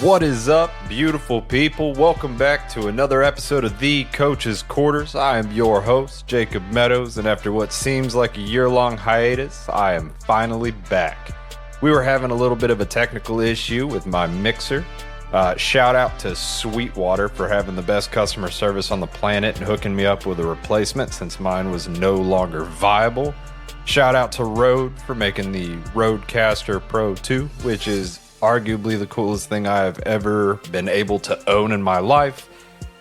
What is up, beautiful people? Welcome back to another episode of The Coach's Quarters. I am your host, Jacob Meadows, and after what seems like a year-long hiatus, I am finally back. We were having a little bit of a technical issue with my mixer. Shout out to Sweetwater for having the best customer service on the planet and hooking me up with a replacement since mine was no longer viable. Shout out to Rode for making the Rodecaster Pro 2, which is arguably the coolest thing I have ever been able to own in my life,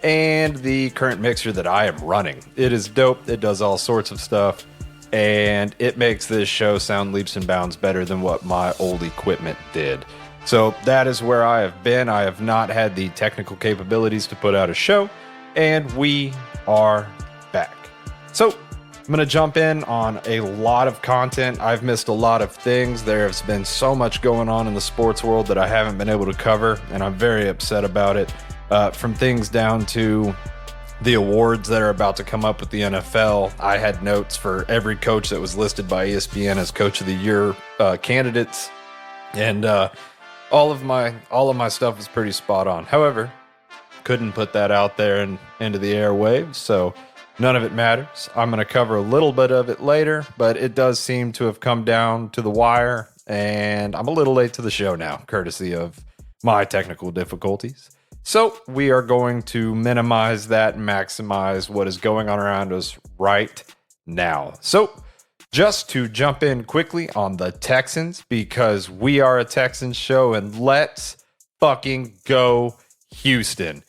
and the current mixer that I am running. It is dope. It does all sorts of stuff, and it makes this show sound leaps and bounds better than what my old equipment did. So that is where I have been. I have not had the technical capabilities to put out a show, and we are back. So I'm going to jump in on a lot of content. I've missed a lot of things. There has been so much going on in the sports world that I haven't been able to cover, and I'm very upset about it. From things down to the awards that are about to come up with the NFL. I had notes for every coach that was listed by ESPN as Coach of the Year candidates, and all of my stuff was pretty spot on. However, couldn't put that out there and into the airwaves, so none of it matters. I'm going to cover a little bit of it later, but it does seem to have come down to the wire, and I'm a little late to the show now, courtesy of my technical difficulties. So we are going to minimize that and maximize what is going on around us right now. So just to jump in quickly on the Texans, because we are a Texans show, and let's fucking go Houston.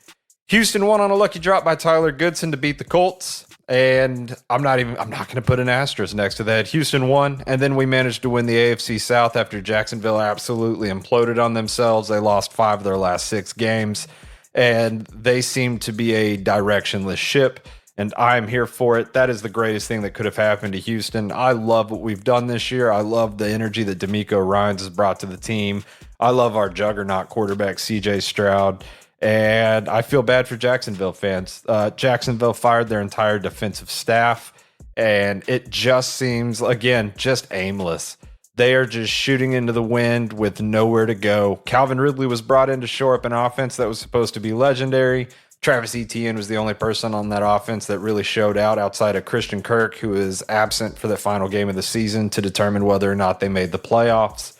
Houston won on a lucky drop by Tyler Goodson to beat the Colts, and I'm not going to put an asterisk next to that. Houston won, and then we managed to win the AFC South after Jacksonville absolutely imploded on themselves. They lost 5 of their last 6 games, and they seem to be a directionless ship, and I'm here for it. That is the greatest thing that could have happened to Houston. I love what we've done this year. I love the energy that D'Amico Ryans has brought to the team. I love our juggernaut quarterback, CJ Stroud. And I feel bad for Jacksonville fans. Jacksonville fired their entire defensive staff, and it just seems, again, just aimless. They are just shooting into the wind with nowhere to go. Calvin Ridley was brought in to shore up an offense that was supposed to be legendary. Travis Etienne was the only person on that offense that really showed out outside of Christian Kirk, who is absent for the final game of the season to determine whether or not they made the playoffs.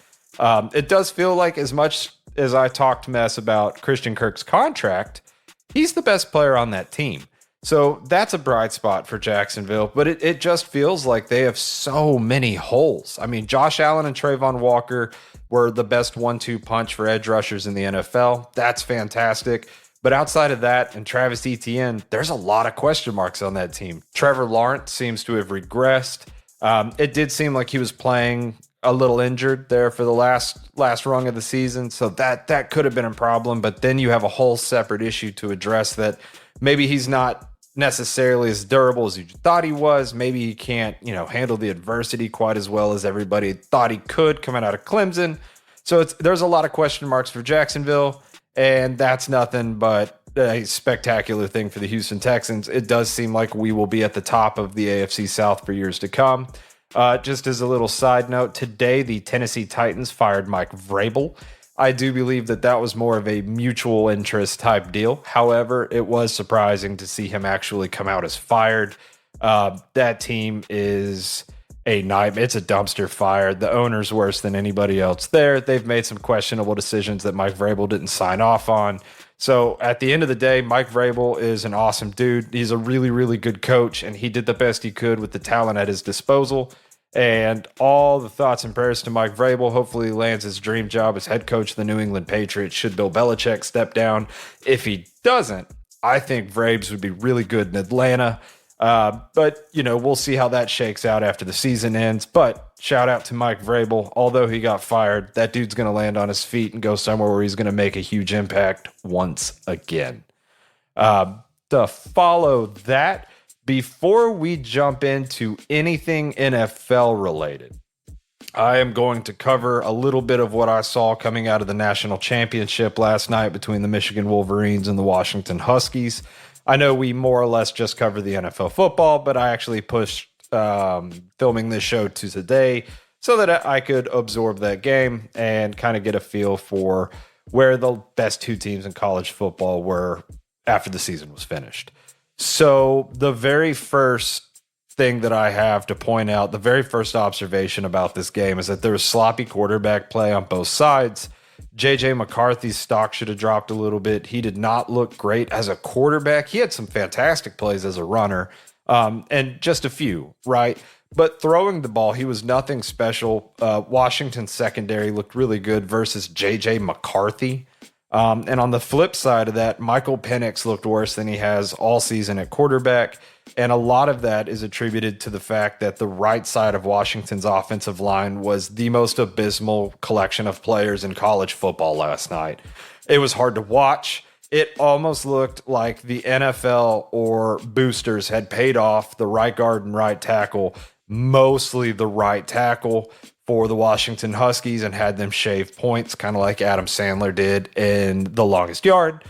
It does feel like, as much as I talked mess about Christian Kirk's contract, he's the best player on that team. So that's a bright spot for Jacksonville, but it just feels like they have so many holes. I mean, Josh Allen and Trayvon Walker were the best 1-2 punch for edge rushers in the NFL. That's fantastic. But outside of that, and Travis Etienne, there's a lot of question marks on that team. Trevor Lawrence seems to have regressed. It did seem like he was playing a little injured there for the last rung of the season, so that could have been a problem. But then you have a whole separate issue to address, that maybe he's not necessarily as durable as you thought he was. Maybe he can't, handle the adversity quite as well as everybody thought he could coming out of Clemson. So there's a lot of question marks for Jacksonville, and that's nothing but a spectacular thing for the Houston Texans. It does seem like we will be at the top of the AFC South for years to come. Just as a little side note, today the Tennessee Titans fired Mike Vrabel. I do believe that was more of a mutual interest type deal. However, it was surprising to see him actually come out as fired. That team is a nightmare. It's a dumpster fire. The owner's worse than anybody else there. They've made some questionable decisions that Mike Vrabel didn't sign off on. So at the end of the day, Mike Vrabel is an awesome dude. He's a really, really good coach, and he did the best he could with the talent at his disposal. And all the thoughts and prayers to Mike Vrabel. Hopefully he lands his dream job as head coach of the New England Patriots should Bill Belichick step down. If he doesn't, I think Vrabes would be really good in Atlanta. But, we'll see how that shakes out after the season ends. But shout out to Mike Vrabel. Although he got fired, that dude's going to land on his feet and go somewhere where he's going to make a huge impact once again. To follow that, before we jump into anything NFL related, I am going to cover a little bit of what I saw coming out of the national championship last night between the Michigan Wolverines and the Washington Huskies. I know we more or less just cover the NFL football, but I actually pushed filming this show to today so that I could absorb that game and kind of get a feel for where the best two teams in college football were after the season was finished. So the very first thing that I have to point out, the very first observation about this game is that there was sloppy quarterback play on both sides. JJ McCarthy's stock should have dropped a little bit. He did not look great as a quarterback. He had some fantastic plays as a runner, and just a few, right? But throwing the ball, he was nothing special. Washington's secondary looked really good versus JJ McCarthy. And on the flip side of that, Michael Penix looked worse than he has all season at quarterback. And a lot of that is attributed to the fact that the right side of Washington's offensive line was the most abysmal collection of players in college football last night. It was hard to watch. It almost looked like the NFL or boosters had paid off the right guard and right tackle, mostly the right tackle, for the Washington Huskies and had them shave points, kind of like Adam Sandler did in The Longest Yard.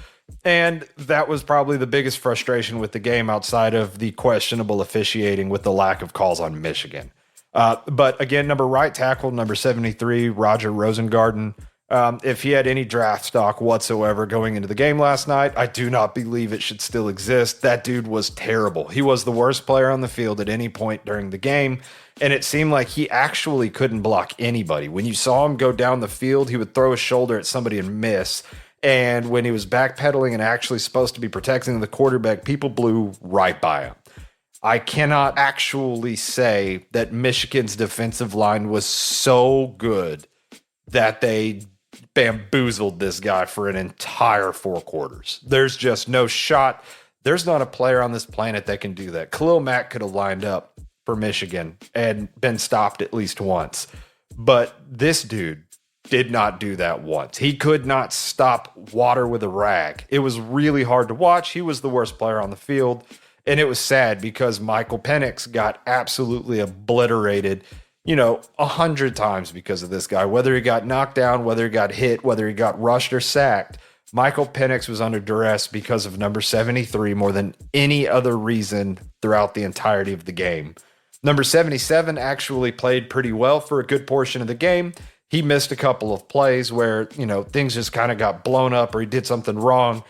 And that was probably the biggest frustration with the game outside of the questionable officiating with the lack of calls on Michigan. But again, number right tackle, number 73, Roger Rosengarten. If he had any draft stock whatsoever going into the game last night, I do not believe it should still exist. That dude was terrible. He was the worst player on the field at any point during the game. And it seemed like he actually couldn't block anybody. When you saw him go down the field, he would throw his shoulder at somebody and miss. And when he was backpedaling and actually supposed to be protecting the quarterback, people blew right by him. I cannot actually say that Michigan's defensive line was so good that they bamboozled this guy for an entire 4 quarters. There's just no shot. There's not a player on this planet that can do that. Khalil Mack could have lined up for Michigan and been stopped at least once. But this dude did not do that once. He could not stop water with a rag. It was really hard to watch. He was the worst player on the field. And it was sad because Michael Penix got absolutely obliterated, 100 times because of this guy. Whether he got knocked down, whether he got hit, whether he got rushed or sacked, Michael Penix was under duress because of number 73 more than any other reason throughout the entirety of the game. Number 77 actually played pretty well for a good portion of the game. He missed a couple of plays where, things just kind of got blown up or he did something wrong.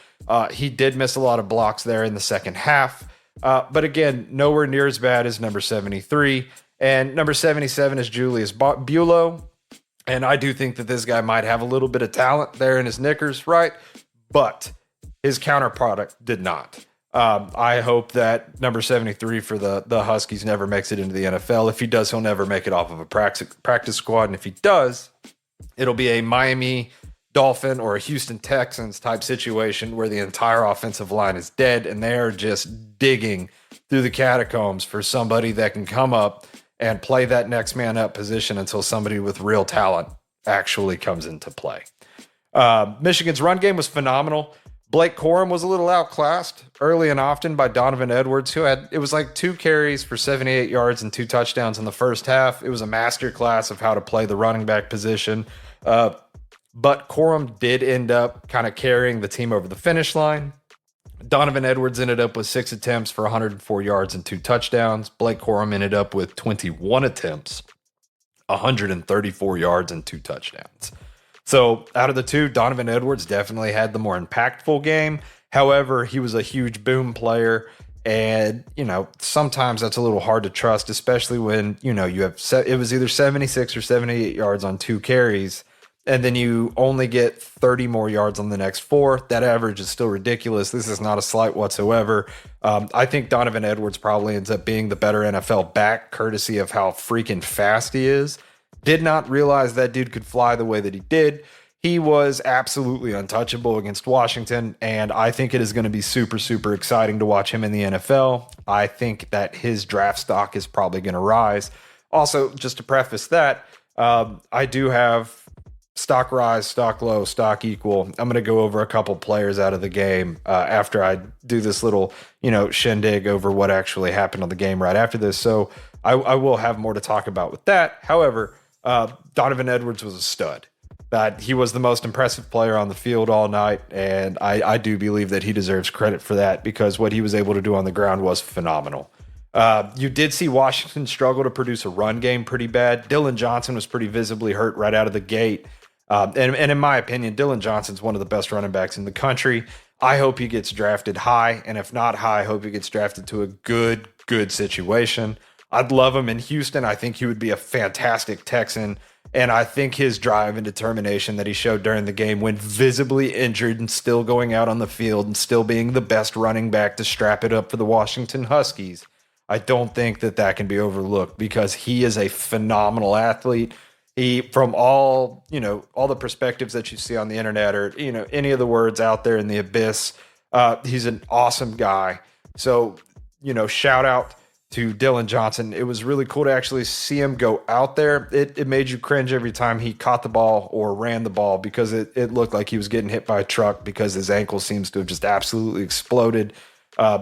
He did miss a lot of blocks there in the second half. But again, nowhere near as bad as number 73. And number 77 is Julius Buelow. And I do think that this guy might have a little bit of talent there in his knickers, right? But his counterproduct did not. I hope that number 73 for the Huskies never makes it into the NFL. If he does, he'll never make it off of a practice squad. And if he does, it'll be a Miami Dolphin or a Houston Texans type situation where the entire offensive line is dead and they're just digging through the catacombs for somebody that can come up and play that next man up position until somebody with real talent actually comes into play. Michigan's run game was phenomenal. Blake Corum was a little outclassed early and often by Donovan Edwards, it was like 2 carries for 78 yards and 2 touchdowns in the first half. It was a masterclass of how to play the running back position. But Corum did end up kind of carrying the team over the finish line. Donovan Edwards ended up with 6 attempts for 104 yards and 2 touchdowns. Blake Corum ended up with 21 attempts, 134 yards and 2 touchdowns. So out of the two, Donovan Edwards definitely had the more impactful game. However, he was a huge boom player. And, sometimes that's a little hard to trust, especially when, you have, it was either 76 or 78 yards on 2 carries. And then you only get 30 more yards on the next 4. That average is still ridiculous. This is not a slight whatsoever. I think Donovan Edwards probably ends up being the better NFL back, courtesy of how freaking fast he is. Did not realize that dude could fly the way that he did. He was absolutely untouchable against Washington, and I think it is going to be super, super exciting to watch him in the NFL. I think that his draft stock is probably going to rise. Also, just to preface that, I do have stock rise, stock low, stock equal. I'm going to go over a couple players out of the game after I do this little, shindig over what actually happened on the game right after this. So I will have more to talk about with that. However, Donovan Edwards was a stud. That he was the most impressive player on the field all night, and I do believe that he deserves credit for that because what he was able to do on the ground was phenomenal. You did see Washington struggle to produce a run game pretty bad. Dylan Johnson was pretty visibly hurt right out of the gate. And in my opinion, Dylan Johnson's one of the best running backs in the country. I hope he gets drafted high, and if not high, I hope he gets drafted to a good situation. I'd love him in Houston. I think he would be a fantastic Texan, and I think his drive and determination that he showed during the game when visibly injured and still going out on the field and still being the best running back to strap it up for the Washington Huskies, I don't think that can be overlooked because he is a phenomenal athlete. He, from all the perspectives that you see on the internet or any of the words out there in the abyss, he's an awesome guy. So shout out to Dylan Johnson. It was really cool to actually see him go out there. It made you cringe every time he caught the ball or ran the ball because it looked like he was getting hit by a truck because his ankle seems to have just absolutely exploded.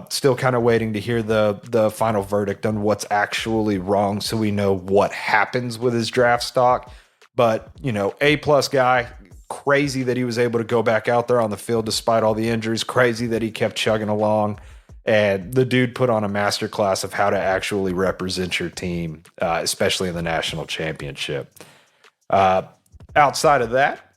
Still kind of waiting to hear the final verdict on what's actually wrong so we know what happens with his draft stock. But, A+ guy, crazy that he was able to go back out there on the field despite all the injuries, crazy that he kept chugging along. And the dude put on a masterclass of how to actually represent your team, especially in the national championship. Outside of that,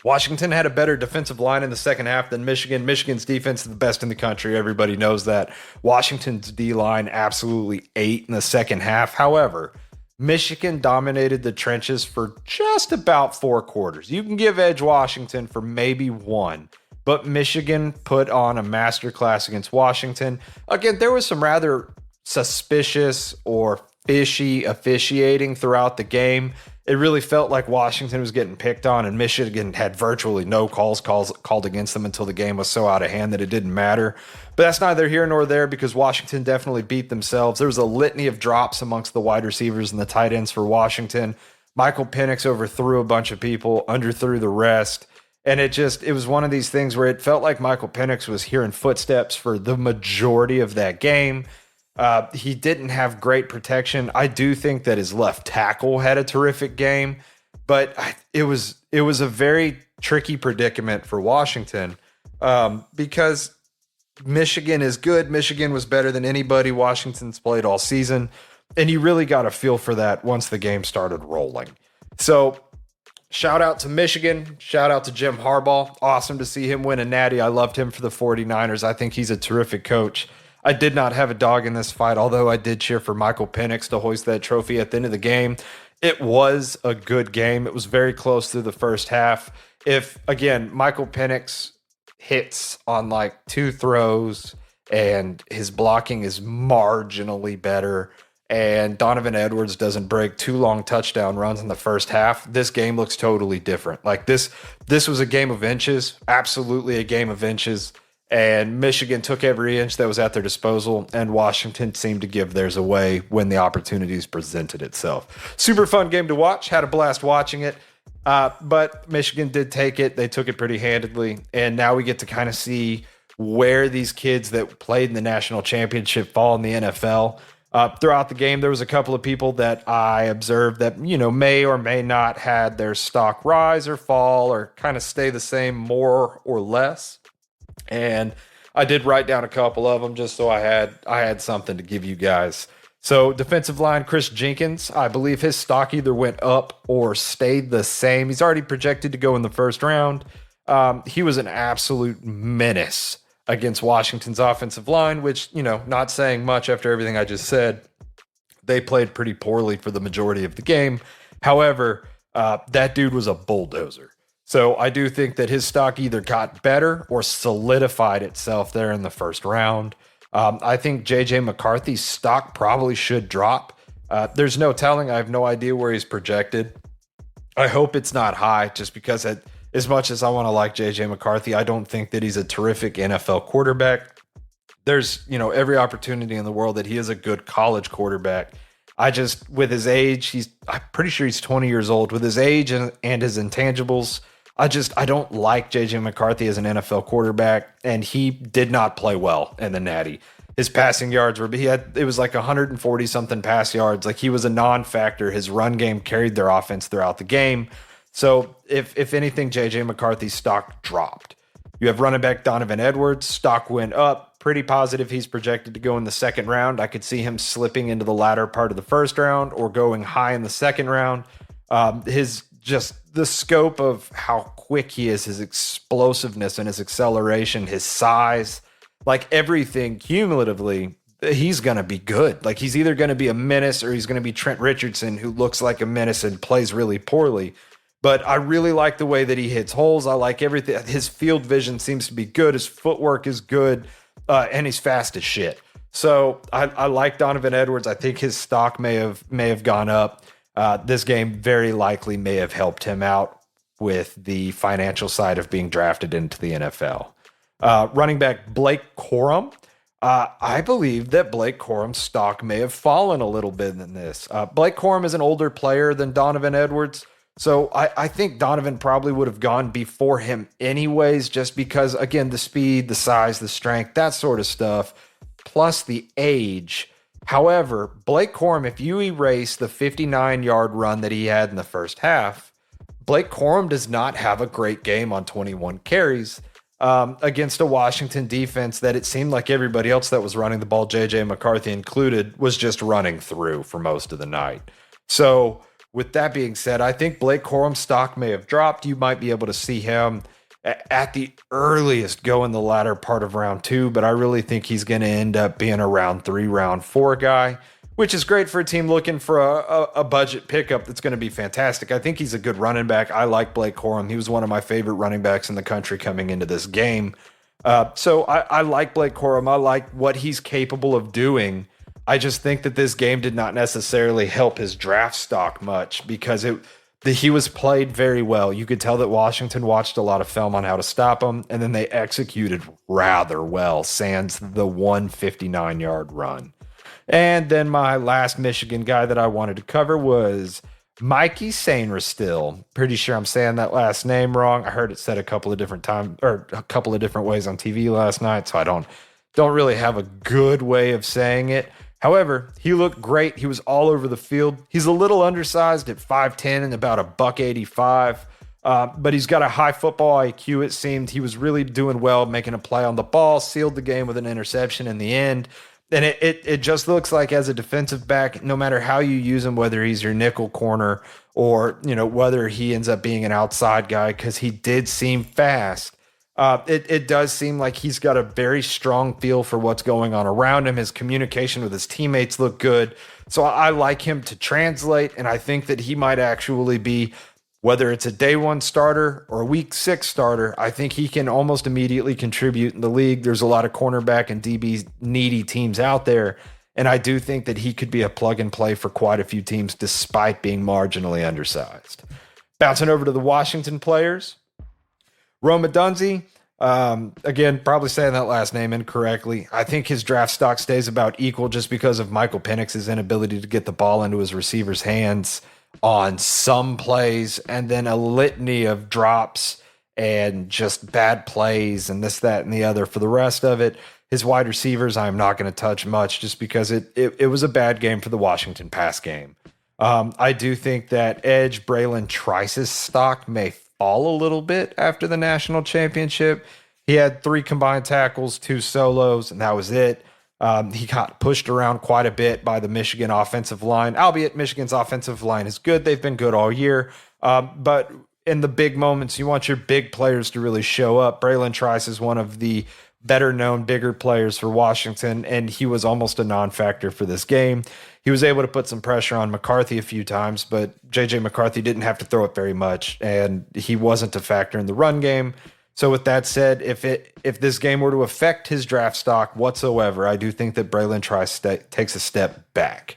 Washington had a better defensive line in the second half than Michigan. Michigan's defense is the best in the country. Everybody knows that. Washington's D-line absolutely ate in the second half. However, Michigan dominated the trenches for just about 4 quarters. You can give edge Washington for maybe 1, but Michigan put on a masterclass against Washington. Again, there was some rather suspicious or fishy officiating throughout the game. It really felt like Washington was getting picked on, and Michigan had virtually no calls called against them until the game was so out of hand that it didn't matter. But that's neither here nor there because Washington definitely beat themselves. There was a litany of drops amongst the wide receivers and the tight ends for Washington. Michael Penix overthrew a bunch of people, underthrew the rest. And it was one of these things where it felt like Michael Penix was hearing footsteps for the majority of that game. He didn't have great protection. I do think that his left tackle had a terrific game, but it was a very tricky predicament for Washington because Michigan is good. Michigan was better than anybody Washington's played all season, and you really got a feel for that once the game started rolling. So shout out to Michigan. Shout out to Jim Harbaugh. Awesome to see him win a natty. I loved him for the 49ers. I think he's a terrific coach. I did not have a dog in this fight, although I did cheer for Michael Penix to hoist that trophy at the end of the game. It was a good game. It was very close through the first half. If, again, Michael Penix hits on like 2 throws and his blocking is marginally better and Donovan Edwards doesn't break 2 long touchdown runs in the first half, this game looks totally different. Like this was a game of inches, absolutely a game of inches. And Michigan took every inch that was at their disposal, and Washington seemed to give theirs away when the opportunities presented itself. Super fun game to watch. Had a blast watching it. But Michigan did take it. They took it pretty handedly. And now we get to kind of see where these kids that played in the national championship fall in the NFL. Throughout the game, there was a couple of people that I observed that, may or may not had their stock rise or fall or kind of stay the same more or less. And I did write down a couple of them just so I had something to give you guys. So defensive line, Chris Jenkins, I believe his stock either went up or stayed the same. He's already projected to go in the first round. He was an absolute menace against Washington's offensive line, which, not saying much after everything I just said. They played pretty poorly for the majority of the game. However, that dude was a bulldozer. So I do think that his stock either got better or solidified itself there in the first round. I think J.J. McCarthy's stock probably should drop. There's no telling. I have no idea where he's projected. I hope it's not high just because as much as I want to like J.J. McCarthy, I don't think that he's a terrific NFL quarterback. There's, every opportunity in the world that he is a good college quarterback. With his age, I'm pretty sure he's 20 years old. With his age and his intangibles, I don't like J.J. McCarthy as an NFL quarterback, and he did not play well in the Natty. His passing yards it was like 140 something pass yards. Like he was a non-factor. His run game carried their offense throughout the game. So if anything, J.J. McCarthy's stock dropped. You have running back Donovan Edwards, stock went up. Pretty positive he's projected to go in the second round. I could see him slipping into the latter part of the first round or going high in the second round. The the scope of how quick he is, his explosiveness and his acceleration, his size, like everything cumulatively, he's going to be good. Like he's either going to be a menace or he's going to be Trent Richardson, who looks like a menace and plays really poorly. But I really like the way that he hits holes. I like everything. His field vision seems to be good. His footwork is good, and he's fast as shit. So I like Donovan Edwards. I think his stock may have gone up. This game very likely may have helped him out with the financial side of being drafted into the NFL. Running back Blake Corum. I believe that Blake Corum's stock may have fallen a little bit in this. Blake Corum is an older player than Donovan Edwards. So I think Donovan probably would have gone before him anyways, just because, again, the speed, the size, the strength, that sort of stuff, plus the age. However, Blake Corum, if you erase the 59-yard run that he had in the first half, Blake Corum does not have a great game on 21 carries against a Washington defense that it seemed like everybody else that was running the ball, J.J. McCarthy included, was just running through for most of the night. So with that being said, I think Blake Corum's stock may have dropped. You might be able to see him at the earliest go in the latter part of round 2, but I really think he's going to end up being a round 3, round 4 guy, which is great for a team looking for a budget pickup that's going to be fantastic. I think he's a good running back. I like Blake Corum. He was one of my favorite running backs in the country coming into this game. So I like Blake Corum. I like what he's capable of doing. I just think that this game did not necessarily help his draft stock much because he was played very well. You could tell that Washington watched a lot of film on how to stop him, and then they executed rather well, sans the 159-yard run. And then my last Michigan guy that I wanted to cover was Mikey Sainristil. Pretty sure I'm saying that last name wrong. I heard it said a couple of different times or a couple of different ways on TV last night, so I don't really have a good way of saying it. However, he looked great. He was all over the field. He's a little undersized at 5'10" and about $185, but he's got a high football IQ, it seemed. He was really doing well, making a play on the ball, sealed the game with an interception in the end. And it just looks like as a defensive back, no matter how you use him, whether he's your nickel corner or whether he ends up being an outside guy, because he did seem fast. It does seem like he's got a very strong feel for what's going on around him. His communication with his teammates look good. So I like him to translate, and I think that he might actually be, whether it's a day 1 starter or a week 6 starter, I think he can almost immediately contribute in the league. There's a lot of cornerback and DB needy teams out there, and I do think that he could be a plug and play for quite a few teams despite being marginally undersized. Bouncing over to the Washington players. Roma Dunze, again, probably saying that last name incorrectly. I think his draft stock stays about equal just because of Michael Penix's inability to get the ball into his receivers' hands on some plays, and then a litany of drops and just bad plays and this, that, and the other for the rest of it. His wide receivers, I'm not going to touch much just because it was a bad game for the Washington pass game. I do think that edge Braylon Trice's stock may fall a little bit after the national championship. He had 3 combined tackles, 2 solos, and that was it. He got pushed around quite a bit by the Michigan offensive line, albeit Michigan's offensive line is good. They've been good all year. But in the big moments, you want your big players to really show up. Braylon Trice is one of the better known, bigger players for Washington, and he was almost a non-factor for this game. He was able to put some pressure on McCarthy a few times, but J.J. McCarthy didn't have to throw it very much, and he wasn't a factor in the run game. So with that said, if this game were to affect his draft stock whatsoever, I do think that Braylon Trice takes a step back.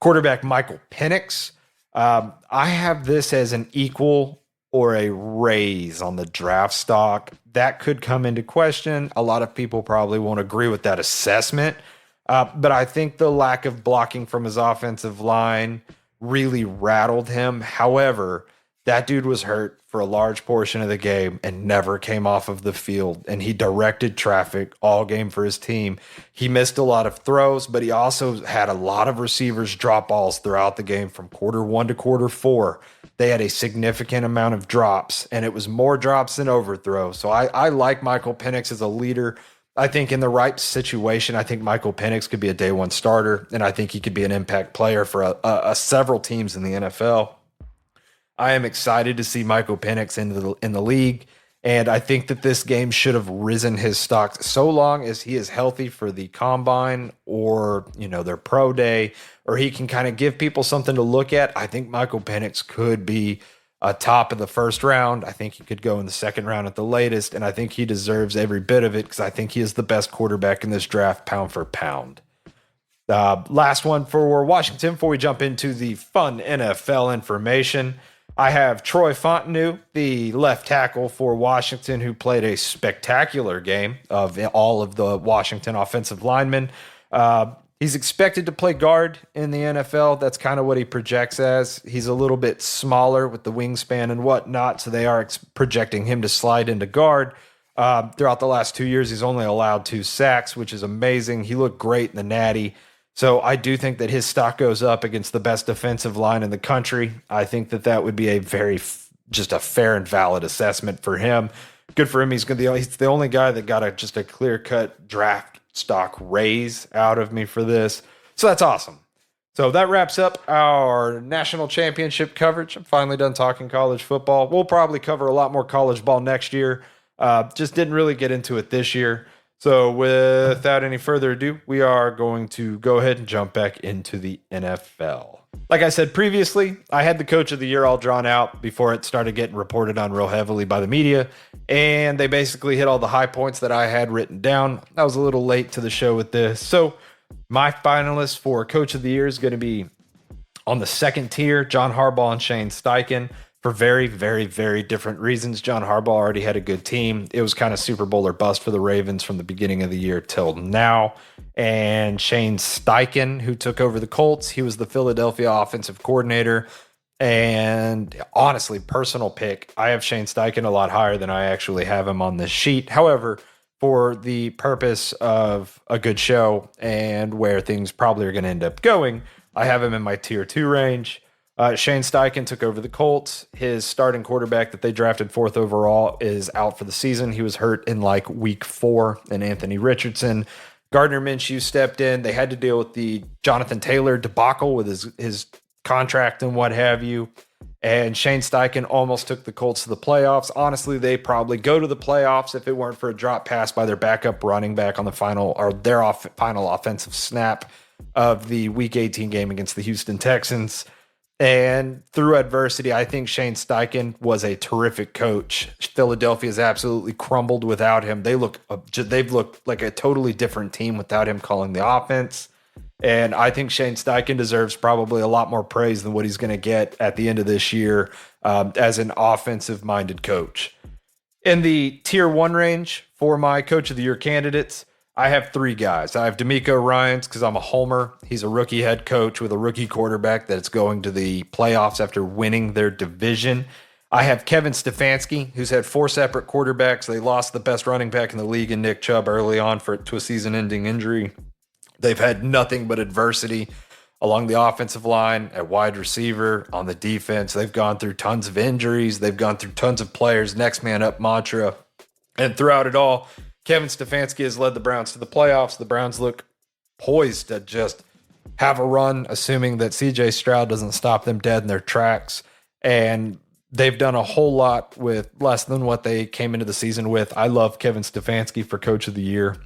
Quarterback Michael Penix, I have this as an equal or a raise on the draft stock. That could come into question. A lot of people probably won't agree with that assessment. But I think the lack of blocking from his offensive line really rattled him. However, that dude was hurt for a large portion of the game and never came off of the field. And he directed traffic all game for his team. He missed a lot of throws, but he also had a lot of receivers drop balls throughout the game from quarter 1 to quarter 4. They had a significant amount of drops, and it was more drops than overthrow. So I like Michael Penix as a leader. I think in the right situation, I think Michael Penix could be a day 1 starter, and I think he could be an impact player for several teams in the NFL. I am excited to see Michael Penix in the league. And I think that this game should have risen his stock so long as he is healthy for the combine or, their pro day, or he can kind of give people something to look at. I think Michael Penix could be a top of the first round. I think he could go in the second round at the latest. And I think he deserves every bit of it because I think he is the best quarterback in this draft, pound for pound. Last one for Washington before we jump into the fun NFL information. I have Troy Fontenot, the left tackle for Washington, who played a spectacular game of all of the Washington offensive linemen. He's expected to play guard in the NFL. That's kind of what he projects as. He's a little bit smaller with the wingspan and whatnot, so they are projecting him to slide into guard. Throughout the last 2 years, he's only allowed 2 sacks, which is amazing. He looked great in the Natty. So I do think that his stock goes up against the best defensive line in the country. I think that would be a just a fair and valid assessment for him. Good for him. He's the only guy that got just a clear-cut draft stock raise out of me for this. So that's awesome. So that wraps up our national championship coverage. I'm finally done talking college football. We'll probably cover a lot more college ball next year. Just didn't really get into it this year. So without any further ado, we are going to go ahead and jump back into the NFL. Like I said previously, I had the coach of the year all drawn out before it started getting reported on real heavily by the media, and they basically hit all the high points that I had written down. I was a little late to the show with this. So my finalists for coach of the year is going to be on the second tier, John Harbaugh and Shane Steichen. For very, very, very different reasons. John Harbaugh already had a good team. It was kind of Super Bowl or bust for the Ravens from the beginning of the year till now. And Shane Steichen, who took over the Colts, he was the Philadelphia offensive coordinator. And honestly, personal pick, I have Shane Steichen a lot higher than I actually have him on this sheet. However, for the purpose of a good show and where things probably are going to end up going, I have him in my tier 2 range. Shane Steichen took over the Colts. His starting quarterback that they drafted 4th overall is out for the season. He was hurt in like week 4, and Anthony Richardson. Gardner Minshew stepped in. They had to deal with the Jonathan Taylor debacle with his contract and what have you. And Shane Steichen almost took the Colts to the playoffs. Honestly, they probably go to the playoffs if it weren't for a drop pass by their backup running back on the final offensive snap of the Week 18 game against the Houston Texans. And through adversity, I think Shane Steichen was a terrific coach. Philadelphia's absolutely crumbled without him. They've looked like a totally different team without him calling the offense. And I think Shane Steichen deserves probably a lot more praise than what he's going to get at the end of this year as an offensive-minded coach. In the tier 1 range for my coach of the year candidates, I have 3 guys. I have D'Amico Ryans because I'm a homer. He's a rookie head coach with a rookie quarterback that's going to the playoffs after winning their division. I have Kevin Stefanski, who's had 4 separate quarterbacks. They lost the best running back in the league in Nick Chubb early on to a season-ending injury. They've had nothing but adversity along the offensive line, at wide receiver, on the defense. They've gone through tons of injuries. They've gone through tons of players, next man up mantra. And throughout it all, Kevin Stefanski has led the Browns to the playoffs. The Browns look poised to just have a run, assuming that C.J. Stroud doesn't stop them dead in their tracks. And they've done a whole lot with less than what they came into the season with. I love Kevin Stefanski for Coach of the Year.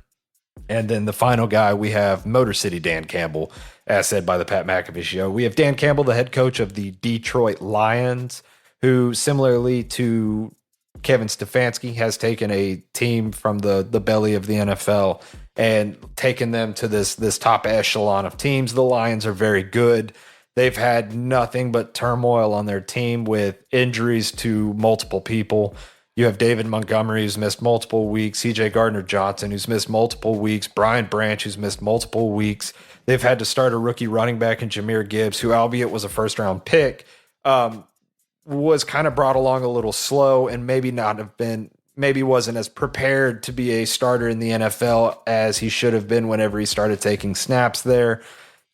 And then the final guy, we have Motor City Dan Campbell, as said by the Pat McAfee Show. We have Dan Campbell, the head coach of the Detroit Lions, who similarly to Kevin Stefanski has taken a team from the belly of the NFL and taken them to this top echelon of teams. The Lions are very good. They've had nothing but turmoil on their team with injuries to multiple people. You have David Montgomery, who's missed multiple weeks, C.J. Gardner-Johnson, who's missed multiple weeks, Brian Branch, who's missed multiple weeks. They've had to start a rookie running back in Jahmyr Gibbs, who, albeit was a first-round pick, was kind of brought along a little slow and maybe wasn't as prepared to be a starter in the NFL as he should have been whenever he started taking snaps there.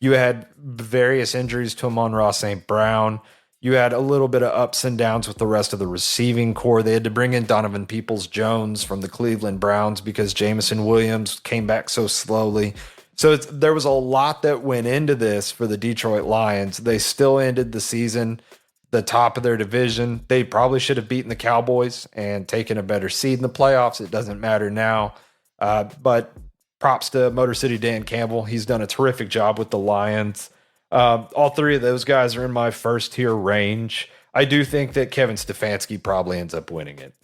You had various injuries to Amon-Ra St. Brown. You had a little bit of ups and downs with the rest of the receiving core. They had to bring in Donovan Peoples-Jones from the Cleveland Browns because Jameson Williams came back so slowly. So there was a lot that went into this for the Detroit Lions. They still ended the season the top of their division. They probably should have beaten the Cowboys and taken a better seed in the playoffs. It doesn't matter now. But props to Motor City Dan Campbell. He's done a terrific job with the Lions. All three of those guys are in my first tier range. I do think that Kevin Stefanski probably ends up winning it.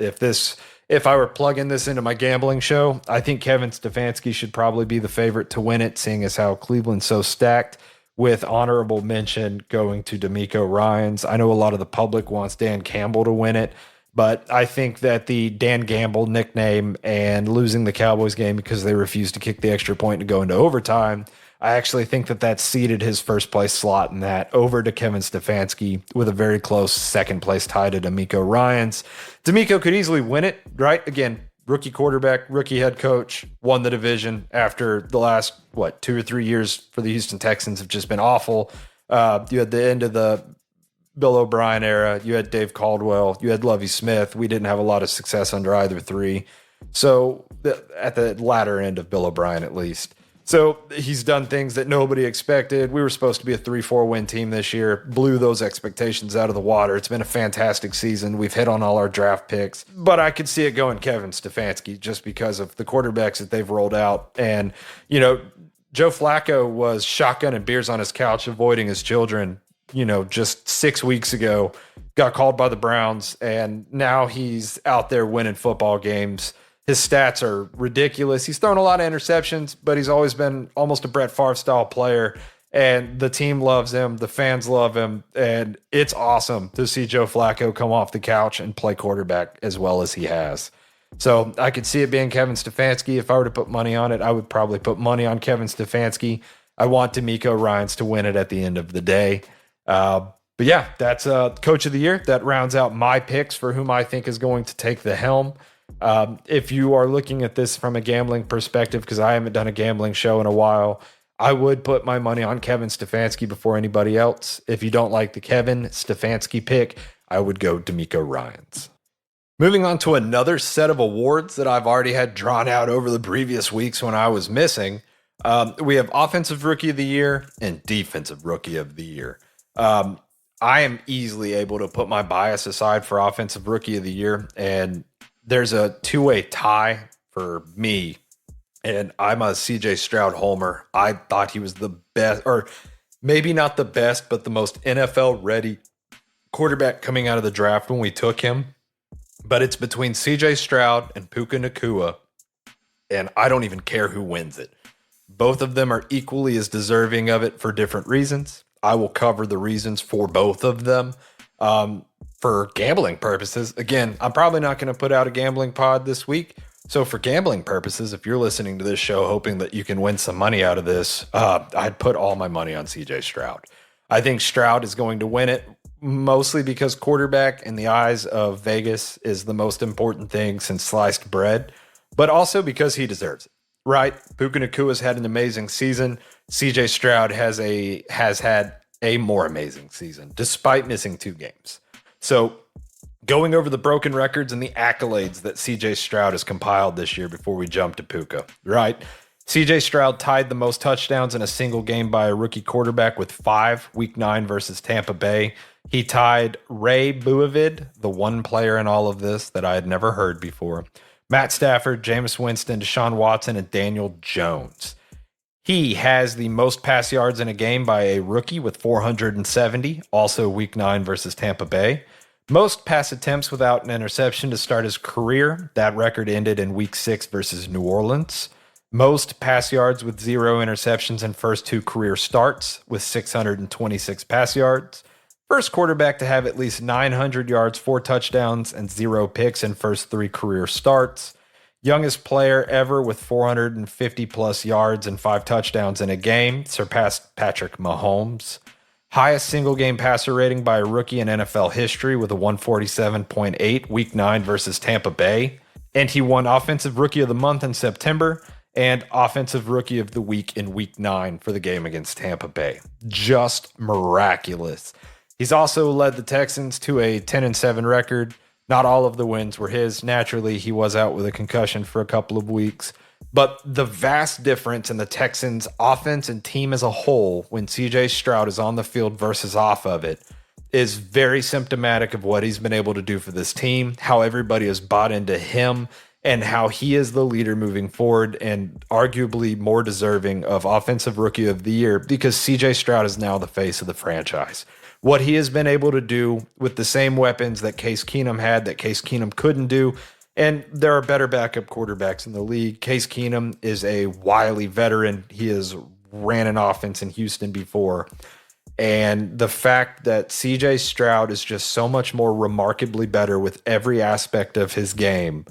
If I were plugging this into my gambling show, I think Kevin Stefanski should probably be the favorite to win it, seeing as how Cleveland's so stacked, with honorable mention going to D'Amico Ryans. I know a lot of the public wants Dan Campbell to win it, but I think that the Dan Gamble nickname and losing the Cowboys game because they refused to kick the extra point to go into overtime, I actually think that that ceded his first place slot in that over to Kevin Stefanski with a very close second place tie to D'Amico Ryans. D'Amico could easily win it, right? Again, rookie quarterback, rookie head coach, won the division after the last, 2 or 3 years for the Houston Texans have just been awful. You had the end of the Bill O'Brien era. You had Dave Caldwell. You had Lovie Smith. We didn't have a lot of success under either three. So at the latter end of Bill O'Brien, at least. So he's done things that nobody expected. We were supposed to be a 3-4 win team this year, blew those expectations out of the water. It's been a fantastic season. We've hit on all our draft picks, but I could see it going Kevin Stefanski just because of the quarterbacks that they've rolled out. And, Joe Flacco was shotgunning beers on his couch, avoiding his children, just 6 weeks ago, got called by the Browns, and now he's out there winning football games. His stats are ridiculous. He's thrown a lot of interceptions, but he's always been almost a Brett Favre style player. And the team loves him. The fans love him. And it's awesome to see Joe Flacco come off the couch and play quarterback as well as he has. So I could see it being Kevin Stefanski. If I were to put money on it, I would probably put money on Kevin Stefanski. I want D'Amico Ryans to win it at the end of the day. But yeah, that's Coach of the Year. That rounds out my picks for whom I think is going to take the helm. If you are looking at this from a gambling perspective, because I haven't done a gambling show in a while, I would put my money on Kevin Stefanski before anybody else. If you don't like the Kevin Stefanski pick, I would go D'Amico Ryans. Moving on to another set of awards that I've already had drawn out over the previous weeks when I was missing. We have Offensive Rookie of the Year and Defensive Rookie of the Year. I am easily able to put my bias aside for Offensive Rookie of the Year, and there's a two-way tie for me, and I'm a CJ Stroud homer. I thought he was the best, or maybe not the best, but the most NFL-ready quarterback coming out of the draft when we took him. But it's between CJ Stroud and Puka Nacua, and I don't even care who wins it. Both of them are equally as deserving of it for different reasons. I will cover the reasons for both of them. For gambling purposes, again, I'm probably not going to put out a gambling pod this week. So for gambling purposes, if you're listening to this show hoping that you can win some money out of this, I'd put all my money on CJ Stroud. I think Stroud is going to win it, mostly because quarterback in the eyes of Vegas is the most important thing since sliced bread, but also because he deserves it, right? Puka Nacua's had an amazing season. CJ Stroud has had a more amazing season, despite missing 2 games. So going over the broken records and the accolades that CJ Stroud has compiled this year before we jump to Puka, right? CJ Stroud tied the most touchdowns in a single game by a rookie quarterback with 5, Week 9 versus Tampa Bay. He tied Ray Buavid, the one player in all of this that I had never heard before, Matt Stafford, Jameis Winston, Deshaun Watson, and Daniel Jones. He has the most pass yards in a game by a rookie with 470, also Week 9 versus Tampa Bay. Most pass attempts without an interception to start his career. That record ended in Week 6 versus New Orleans. Most pass yards with 0 interceptions in first 2 career starts with 626 pass yards. First quarterback to have at least 900 yards, 4 touchdowns, and 0 picks in first 3 career starts. Youngest player ever with 450 plus yards and 5 touchdowns in a game, surpassed Patrick Mahomes. Highest single game passer rating by a rookie in NFL history with a 147.8 Week 9 versus Tampa Bay. And he won Offensive Rookie of the Month in September and Offensive Rookie of the Week in Week 9 for the game against Tampa Bay. Just miraculous. He's also led the Texans to a 10-7 record. Not all of the wins were his. Naturally, he was out with a concussion for a couple of weeks. But the vast difference in the Texans' offense and team as a whole when CJ Stroud is on the field versus off of it is very symptomatic of what he's been able to do for this team, how everybody has bought into him, and how he is the leader moving forward and arguably more deserving of Offensive Rookie of the Year because CJ Stroud is now the face of the franchise. What he has been able to do with the same weapons that Case Keenum had, that Case Keenum couldn't do, and there are better backup quarterbacks in the league. Case Keenum is a wily veteran. He has ran an offense in Houston before. And the fact that CJ Stroud is just so much more remarkably better with every aspect of his game,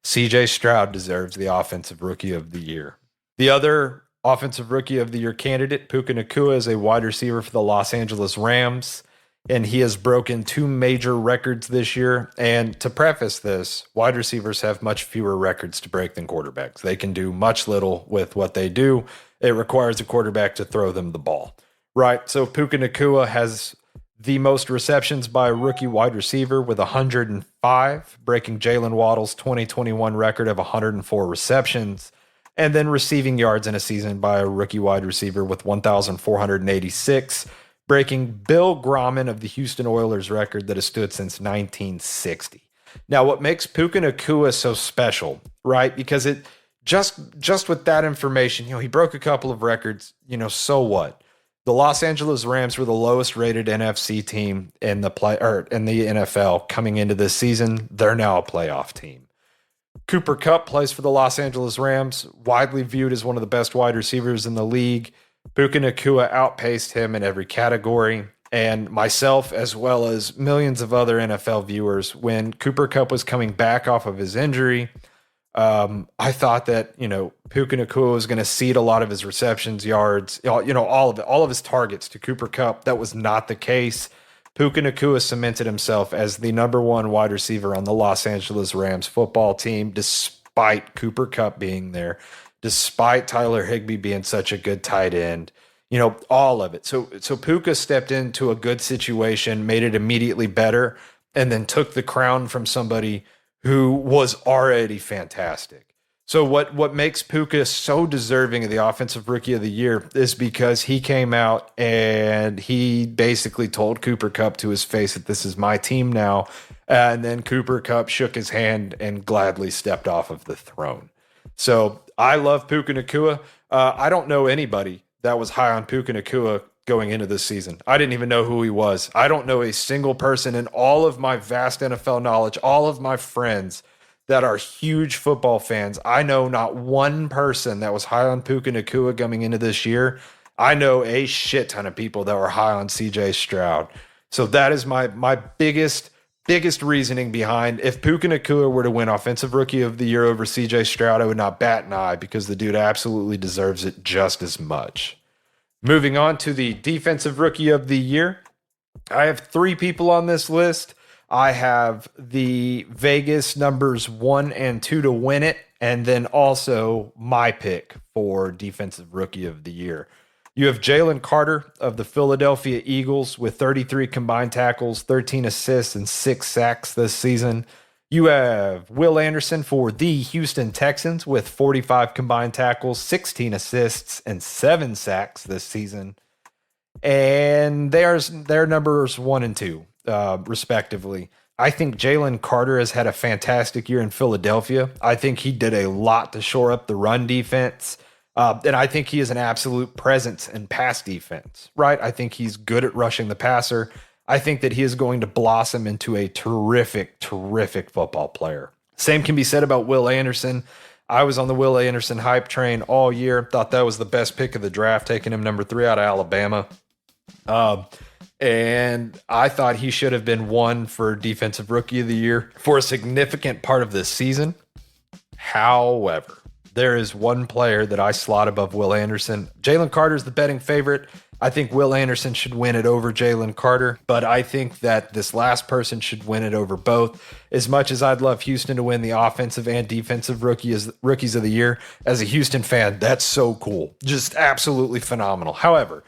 CJ Stroud deserves the Offensive Rookie of the Year. The other Offensive Rookie of the Year candidate, Puka Nacua, is a wide receiver for the Los Angeles Rams, and he has broken 2 major records this year. And to preface this, wide receivers have much fewer records to break than quarterbacks. They can do much little with what they do. It requires a quarterback to throw them the ball. Right, so Puka Nacua has the most receptions by a rookie wide receiver with 105, breaking Jalen Waddle's 2021 record of 104 receptions, and then receiving yards in a season by a rookie wide receiver with 1,486, breaking Bill Grommen of the Houston Oilers record that has stood since 1960. Now, what makes Puka Nacua so special, right? Because it just with that information, he broke a couple of records, so what? The Los Angeles Rams were the lowest rated NFC team in the NFL coming into this season. They're now a playoff team. Cooper Kupp plays for the Los Angeles Rams, widely viewed as one of the best wide receivers in the league. Puka Nacua outpaced him in every category. And myself, as well as millions of other NFL viewers, when Cooper Kupp was coming back off of his injury, I thought that, Puka Nacua was going to cede a lot of his receptions, yards, all of his targets to Cooper Kupp. That was not the case. Puka Nacua cemented himself as the number 1 wide receiver on the Los Angeles Rams football team, despite Cooper Kupp being there, despite Tyler Higbee being such a good tight end, all of it. So Puka stepped into a good situation, made it immediately better, and then took the crown from somebody who was already fantastic. So what makes Puka so deserving of the Offensive Rookie of the Year is because he came out and he basically told Cooper Kupp to his face that this is my team now. And then Cooper Kupp shook his hand and gladly stepped off of the throne. So I love Puka Nacua. I don't know anybody that was high on Puka Nacua going into this season. I didn't even know who he was. I don't know a single person in all of my vast NFL knowledge, all of my friends that are huge football fans. I know not one person that was high on Puka Nacua coming into this year. I know a shit ton of people that were high on CJ Stroud. So that is my biggest reasoning behind if Puka Nacua were to win Offensive Rookie of the Year over CJ Stroud, I would not bat an eye because the dude absolutely deserves it just as much. Moving on to the Defensive Rookie of the Year. I have 3 people on this list. I have the Vegas numbers 1 and 2 to win it, and then also my pick for Defensive Rookie of the Year. You have Jalen Carter of the Philadelphia Eagles with 33 combined tackles, 13 assists, and 6 sacks this season. You have Will Anderson for the Houston Texans with 45 combined tackles, 16 assists, and 7 sacks this season. And their numbers 1 and 2, respectively. I think Jalen Carter has had a fantastic year in Philadelphia. I think he did a lot to shore up the run defense. And I think he is an absolute presence in pass defense, right? I think he's good at rushing the passer. I think that he is going to blossom into a terrific football player. Same can be said about Will Anderson. I was on the Will Anderson hype train all year. Thought that was the best pick of the draft, taking him number 3 out of Alabama. And I thought he should have been 1 for Defensive Rookie of the Year for a significant part of this season. However, there is one player that I slot above Will Anderson. Jalen Carter is the betting favorite. I think Will Anderson should win it over Jalen Carter, but I think that this last person should win it over both. As much as I'd love Houston to win the offensive and defensive rookies of the year, as a Houston fan, that's so cool. Just absolutely phenomenal. However,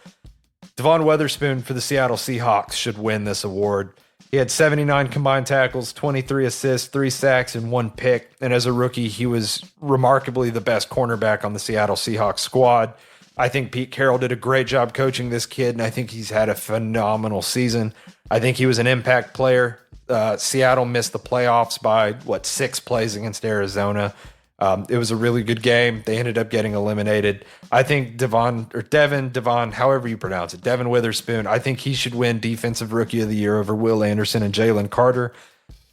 Devon Witherspoon for the Seattle Seahawks should win this award. He had 79 combined tackles, 23 assists, 3 sacks, and 1 pick. And as a rookie, he was remarkably the best cornerback on the Seattle Seahawks squad. I think Pete Carroll did a great job coaching this kid, and I think he's had a phenomenal season. I think he was an impact player. Seattle missed the playoffs by 6 plays against Arizona. It was a really good game. They ended up getting eliminated. I think Devon, however you pronounce it, Devon Witherspoon, I think he should win Defensive Rookie of the Year over Will Anderson and Jalen Carter.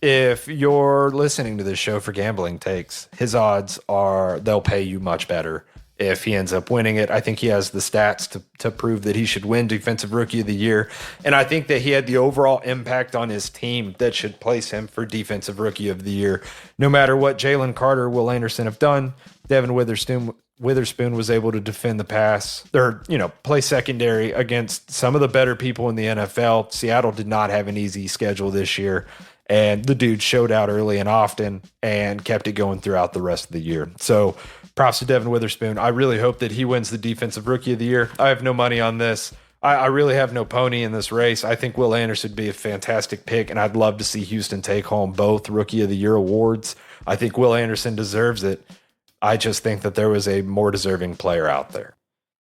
If you're listening to this show for gambling takes, his odds are they'll pay you much better if he ends up winning it. I think he has the stats to prove that he should win Defensive Rookie of the Year. And I think that he had the overall impact on his team that should place him for Defensive Rookie of the Year. No matter what Jalen Carter, Will Anderson have done, Devon Witherspoon was able to defend the pass or, play secondary against some of the better people in the NFL. Seattle did not have an easy schedule this year. And the dude showed out early and often and kept it going throughout the rest of the year. So props to Devon Witherspoon. I really hope that he wins the Defensive Rookie of the Year. I have no money on this. I really have no pony in this race. I think Will Anderson would be a fantastic pick, and I'd love to see Houston take home both Rookie of the Year awards. I think Will Anderson deserves it. I just think that there was a more deserving player out there.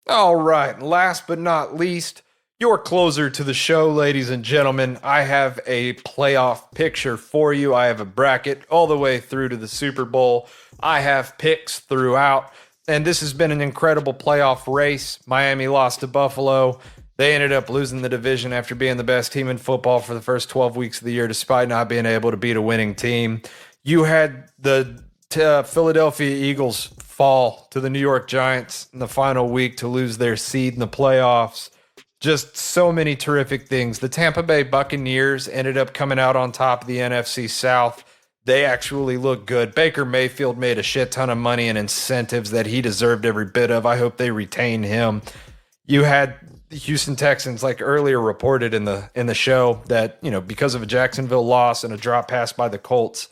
All right, last but not least, your closer to the show, ladies and gentlemen. I have a playoff picture for you. I have a bracket all the way through to the Super Bowl. I have picks throughout, and this has been an incredible playoff race. Miami lost to Buffalo. They ended up losing the division after being the best team in football for the first 12 weeks of the year, despite not being able to beat a winning team. You had the Philadelphia Eagles fall to the New York Giants in the final week to lose their seed in the playoffs. Just so many terrific things. The Tampa Bay Buccaneers ended up coming out on top of the NFC South. They actually look good. Baker Mayfield made a shit ton of money and incentives that he deserved every bit of. I hope they retain him. You had the Houston Texans, like earlier reported in the show, that, because of a Jacksonville loss and a drop pass by the Colts,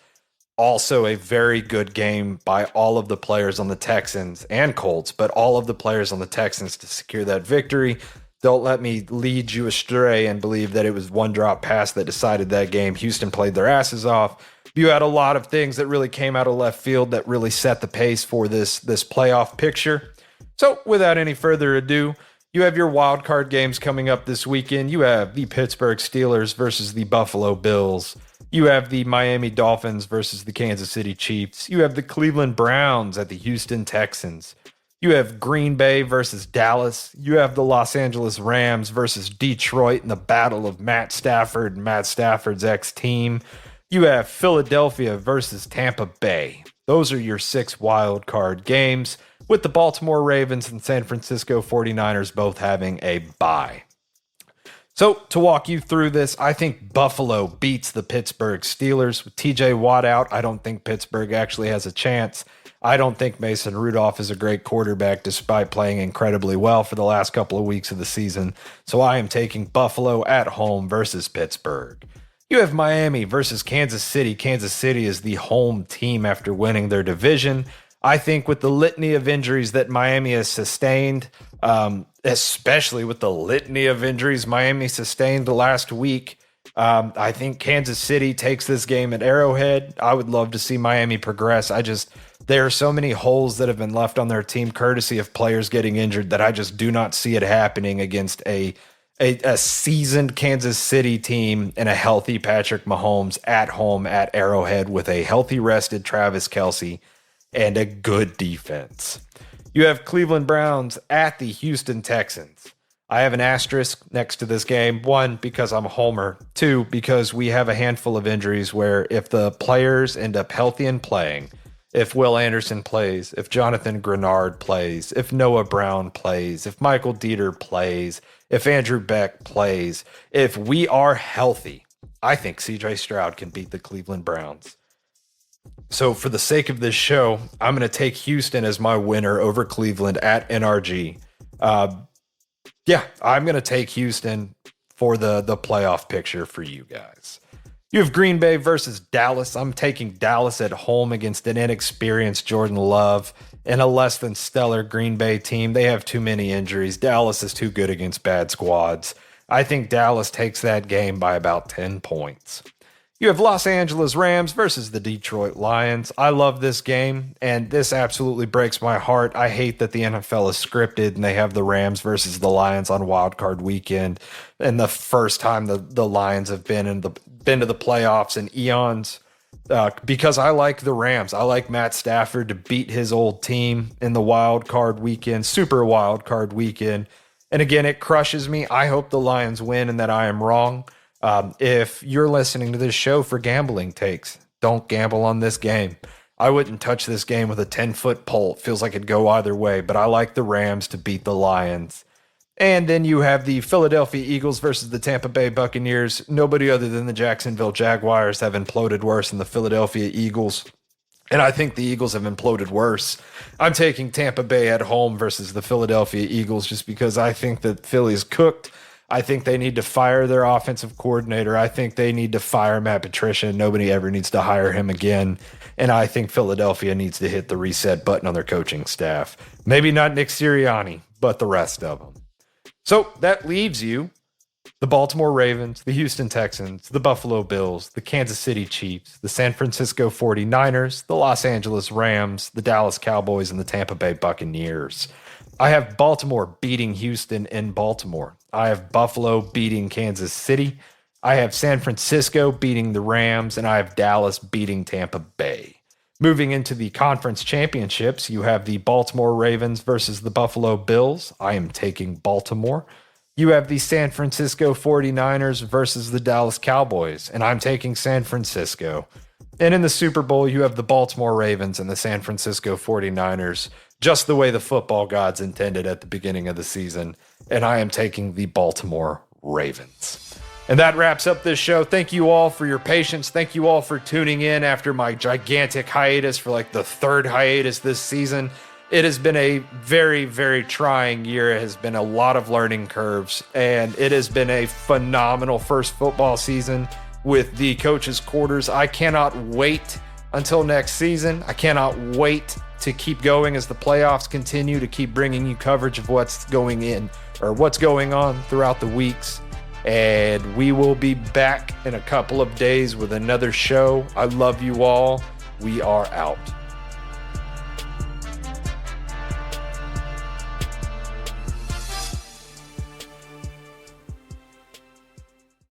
also a very good game by all of the players on the Texans and Colts, but all of the players on the Texans to secure that victory. Don't let me lead you astray and believe that it was one drop pass that decided that game. Houston played their asses off. You had a lot of things that really came out of left field that really set the pace for this playoff picture. So without any further ado, you have your wild card games coming up this weekend. You have the Pittsburgh Steelers versus the Buffalo Bills. You have the Miami Dolphins versus the Kansas City Chiefs. You have the Cleveland Browns at the Houston Texans. You have Green Bay versus Dallas. You have the Los Angeles Rams versus Detroit in the battle of Matt Stafford and Matt Stafford's ex-team. You have Philadelphia versus Tampa Bay. Those are your 6 wild card games, with the Baltimore Ravens and San Francisco 49ers both having a bye. So to walk you through this, I think Buffalo beats the Pittsburgh Steelers. With TJ Watt out, I don't think Pittsburgh actually has a chance. I don't think Mason Rudolph is a great quarterback despite playing incredibly well for the last couple of weeks of the season. So I am taking Buffalo at home versus Pittsburgh. You have Miami versus Kansas City. Kansas City is the home team after winning their division. I think with the litany of injuries that Miami has sustained, especially with the litany of injuries Miami sustained the last week, I think Kansas City takes this game at Arrowhead. I would love to see Miami progress. There are so many holes that have been left on their team courtesy of players getting injured that I just do not see it happening against a seasoned Kansas City team and a healthy Patrick Mahomes at home at Arrowhead with a healthy, rested Travis Kelce and a good defense. You have Cleveland Browns at the Houston Texans. I have an asterisk next to this game. 1, because I'm a homer. 2, because we have a handful of injuries where if the players end up healthy and playing, if Will Anderson plays, if Jonathan Grenard plays, if Noah Brown plays, if Michael Dieter plays, if Andrew Beck plays, if we are healthy, I think CJ Stroud can beat the Cleveland Browns. So for the sake of this show, I'm going to take Houston as my winner over Cleveland at NRG. I'm going to take Houston for the playoff picture for you guys. You have Green Bay versus Dallas. I'm taking Dallas at home against an inexperienced Jordan Love and a less than stellar Green Bay team. They have too many injuries. Dallas is too good against bad squads. I think Dallas takes that game by about 10 points. You have Los Angeles Rams versus the Detroit Lions. I love this game, and this absolutely breaks my heart. I hate that the NFL is scripted and they have the Rams versus the Lions on Wildcard weekend, and the first time the Lions have been to the playoffs in eons. Because I like the Rams. I like Matt Stafford to beat his old team in the super wild card weekend. And again, it crushes me. I hope the Lions win and that I am wrong. If you're listening to this show for gambling takes, don't gamble on this game. I wouldn't touch this game with a 10-foot pole. It feels like it'd go either way, but I like the Rams to beat the Lions. And then you have the Philadelphia Eagles versus the Tampa Bay Buccaneers. Nobody other than the Jacksonville Jaguars have imploded worse than the Philadelphia Eagles. And I think the Eagles have imploded worse. I'm taking Tampa Bay at home versus the Philadelphia Eagles just because I think that Philly's cooked. I think they need to fire their offensive coordinator. I think they need to fire Matt Patricia. Nobody ever needs to hire him again. And I think Philadelphia needs to hit the reset button on their coaching staff. Maybe not Nick Sirianni, but the rest of them. So that leaves you the Baltimore Ravens, the Houston Texans, the Buffalo Bills, the Kansas City Chiefs, the San Francisco 49ers, the Los Angeles Rams, the Dallas Cowboys, and the Tampa Bay Buccaneers. I have Baltimore beating Houston in Baltimore. I have Buffalo beating Kansas City. I have San Francisco beating the Rams, and I have Dallas beating Tampa Bay. Moving into the conference championships, you have the Baltimore Ravens versus the Buffalo Bills. I am taking Baltimore. You have the San Francisco 49ers versus the Dallas Cowboys, and I'm taking San Francisco. And in the Super Bowl, you have the Baltimore Ravens and the San Francisco 49ers, just the way the football gods intended at the beginning of the season, and I am taking the Baltimore Ravens. And that wraps up this show. Thank you all for your patience. Thank you all for tuning in after my gigantic hiatus for like the third hiatus this season. It has been a very, very trying year. It has been a lot of learning curves, and it has been a phenomenal first football season with the coach's quarters. I cannot wait until next season. I cannot wait to keep going as the playoffs continue, to keep bringing you coverage of what's going on throughout the weeks. And we will be back in a couple of days with another show. I love you all. We are out.